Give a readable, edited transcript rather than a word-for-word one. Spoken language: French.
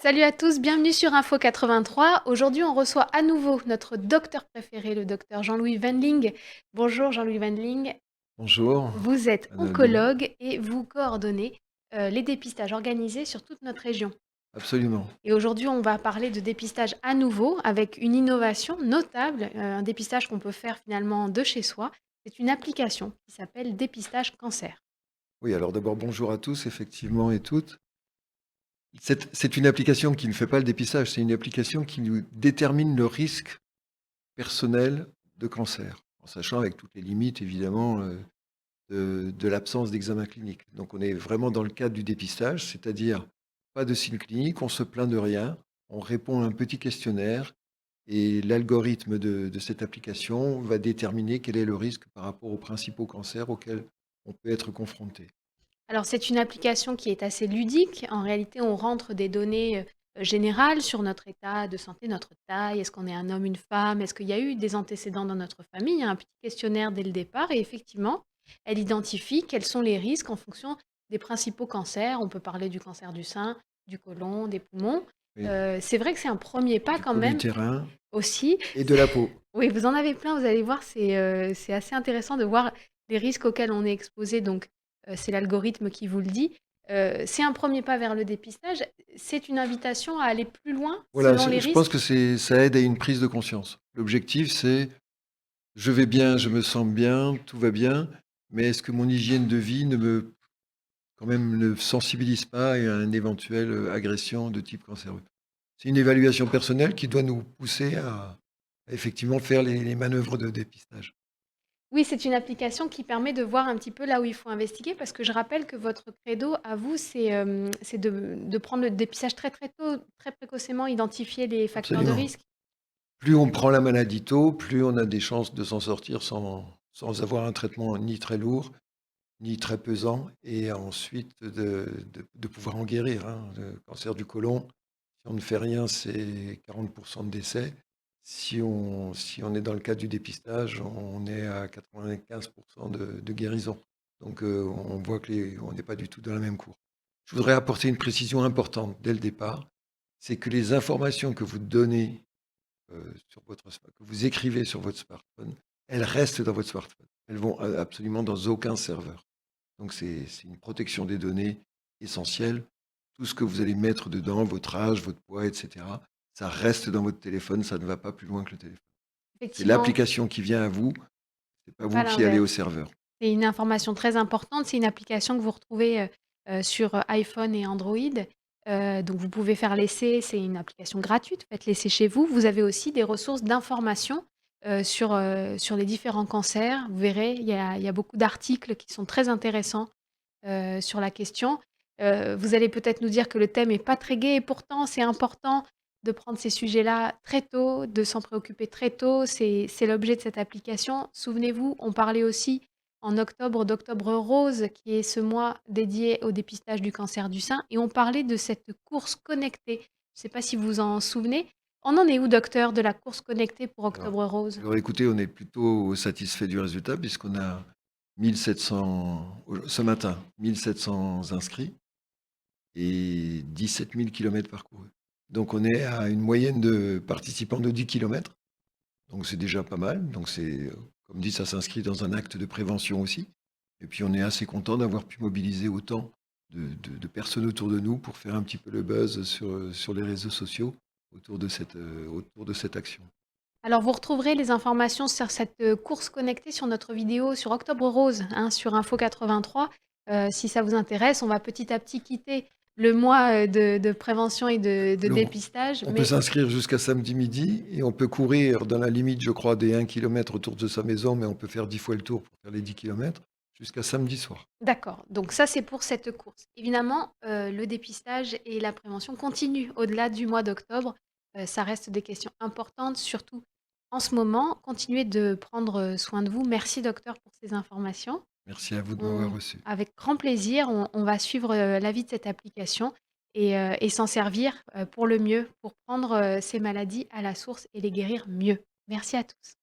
Salut à tous, bienvenue sur Info 83. Aujourd'hui, on reçoit à nouveau notre docteur préféré, le docteur Jean-Louis Wendling. Bonjour Jean-Louis Wendling, Bonjour, vous êtes Annalou. oncologue et vous coordonnez les dépistages organisés sur toute notre région. Absolument. Et aujourd'hui, on va parler de dépistage à nouveau avec une innovation notable, un dépistage qu'on peut faire finalement de chez soi. C'est une application qui s'appelle Dépistage Cancer. Oui, alors d'abord, bonjour à tous, effectivement, et toutes. C'est une application qui ne fait pas le dépistage, c'est une application qui nous détermine le risque personnel de cancer, en sachant avec toutes les limites, évidemment, de l'absence d'examen clinique. Donc on est vraiment dans le cadre du dépistage, c'est-à-dire pas de signe clinique, on se plaint de rien, on répond à un petit questionnaire et l'algorithme de cette application va déterminer quel est le risque par rapport aux principaux cancers auxquels on peut être confronté. Alors, c'est une application qui est assez ludique. En réalité, on rentre des données générales sur notre état de santé, notre taille, est-ce qu'on est un homme, une femme, est-ce qu'il y a eu des antécédents dans notre famille. Il y a un petit questionnaire dès le départ et effectivement, elle identifie quels sont les risques en fonction des principaux cancers. On peut parler du cancer du sein, du côlon, des poumons. Oui, C'est vrai que c'est un premier pas du quand col même utérin aussi. et de la peau. Oui, vous en avez plein, vous allez voir, c'est assez intéressant de voir les risques auxquels on est exposé, donc c'est l'algorithme qui vous le dit. C'est un premier pas vers le dépistage, c'est une invitation à aller plus loin Voilà, selon les je pense risques? que ça aide à une prise de conscience. L'objectif, c'est je vais bien, je me sens bien, tout va bien, mais est-ce que mon hygiène de vie quand même, ne sensibilise pas à une éventuelle agression de type cancéreux? C'est une évaluation personnelle qui doit nous pousser à effectivement faire les manœuvres de dépistage. Oui, c'est une application qui permet de voir un petit peu là où il faut investiguer parce que je rappelle que votre credo à vous, c'est de prendre le dépistage très, très tôt, très précocement, identifier les facteurs de Absolument. risque. Plus on prend la maladie tôt, plus on a des chances de s'en sortir sans avoir un traitement ni très lourd, ni très pesant, et ensuite de pouvoir en guérir, hein. Le cancer du côlon, si on ne fait rien, c'est 40% de décès. Si on est dans le cadre du dépistage, on est à 95% de guérison. Donc on voit que on n'est pas du tout dans la même cour. Je voudrais apporter une précision importante dès le départ, c'est que les informations que vous donnez que vous écrivez sur votre smartphone, elles restent dans votre smartphone. Elles vont absolument dans aucun serveur. Donc c'est une protection des données essentielle. Tout ce que vous allez mettre dedans, votre âge, votre poids, etc., ça reste dans votre téléphone, ça ne va pas plus loin que le téléphone. C'est Effectivement, l'application qui vient à vous, c'est pas pas vous qui allez au l'inverse. serveur. C'est une information très importante. C'est une application que vous retrouvez sur iPhone et Android. Donc, vous pouvez faire l'essai. C'est une application gratuite. Faites l'essai chez vous. Vous avez aussi des ressources d'information sur les différents cancers. Vous verrez, il y a beaucoup d'articles qui sont très intéressants sur la question. Vous allez peut-être nous dire que le thème n'est pas très gai et pourtant, c'est important de prendre ces sujets-là très tôt, de s'en préoccuper très tôt. C'est l'objet de cette application. Souvenez-vous, on parlait aussi en octobre d'Octobre Rose, qui est ce mois dédié au dépistage du cancer du sein, et on parlait de cette course connectée. Je ne sais pas si vous vous en souvenez. On en est où, docteur, de la course connectée pour Alors, Octobre Rose? alors écoutez, on est plutôt satisfait du résultat puisqu'on a 1700, ce matin, 1700 inscrits et 17 000 kilomètres parcourus. Donc on est à une moyenne de participants de 10 kilomètres. Donc c'est déjà pas mal. Donc c'est, comme dit, ça s'inscrit dans un acte de prévention aussi. Et puis on est assez content d'avoir pu mobiliser autant de personnes autour de nous pour faire un petit peu le buzz sur les réseaux sociaux autour de cette action. Alors, vous retrouverez les informations sur cette course connectée sur notre vidéo sur Octobre Rose, hein, sur Info 83. Si ça vous intéresse, on va petit à petit quitter le mois de prévention et de Alors, dépistage. on peut Mais s'inscrire jusqu'à samedi midi et on peut courir dans la limite, je crois, des 1 kilomètre autour de sa maison, mais on peut faire 10 fois le tour pour faire les 10 kilomètres jusqu'à samedi soir. d'accord, donc ça c'est pour cette course. Évidemment, le dépistage et la prévention continuent au-delà du mois d'octobre. Ça reste des questions importantes, surtout en ce moment. Continuez de prendre soin de vous. Merci docteur pour ces informations. Merci à vous de m'avoir On reçu. Avec grand plaisir, on va suivre, l'avis de cette application et s'en servir, pour le mieux, pour prendre, ces maladies à la source et les guérir mieux. Merci à tous.